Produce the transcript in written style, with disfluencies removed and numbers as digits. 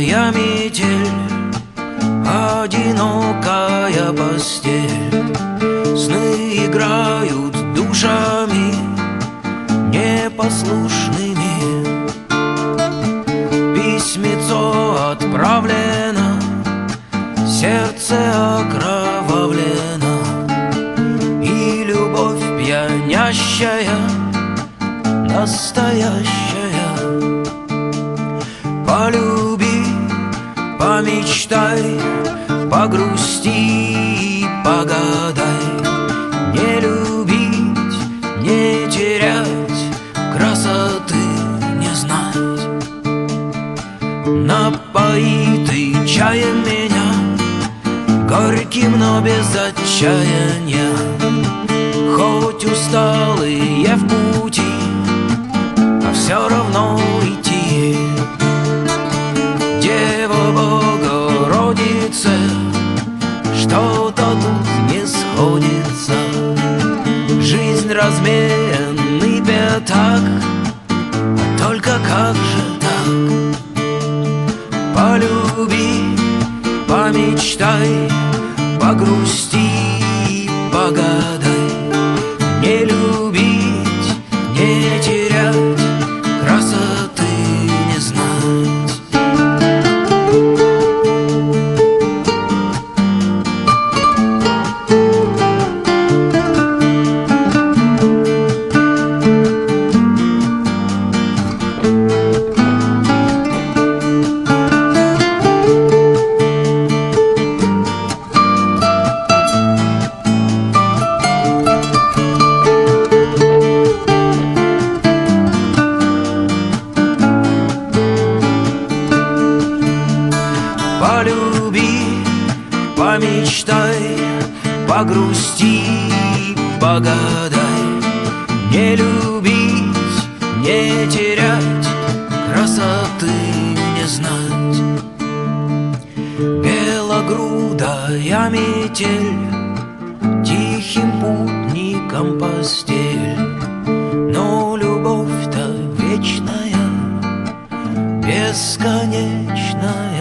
грудая метель, одинокая постель. Сны играют душами непослушными. Письмецо отправлено, сердце окровавлено, и любовь пьянящая, настоящая. Полюби, помечтай, погрусти, погадай. Не любить, не терять, красоты не знать. Напои ты чаем меня, горьким, но без отчаяния. Хоть усталые в пути, а все равно идти. Дева Богородице, что-то тут не сходится. Жизнь разменный пятак, а только как же так? Полюби, помечтай, погрусти, погадай. Не любить, не терять, красоты не знать. Полюби, помечтай, погрусти, погадай. Не любить, не терять, красоты не знать. Белогрудая метель, тихим путником постель. Но любовь-то вечная, бесконечная.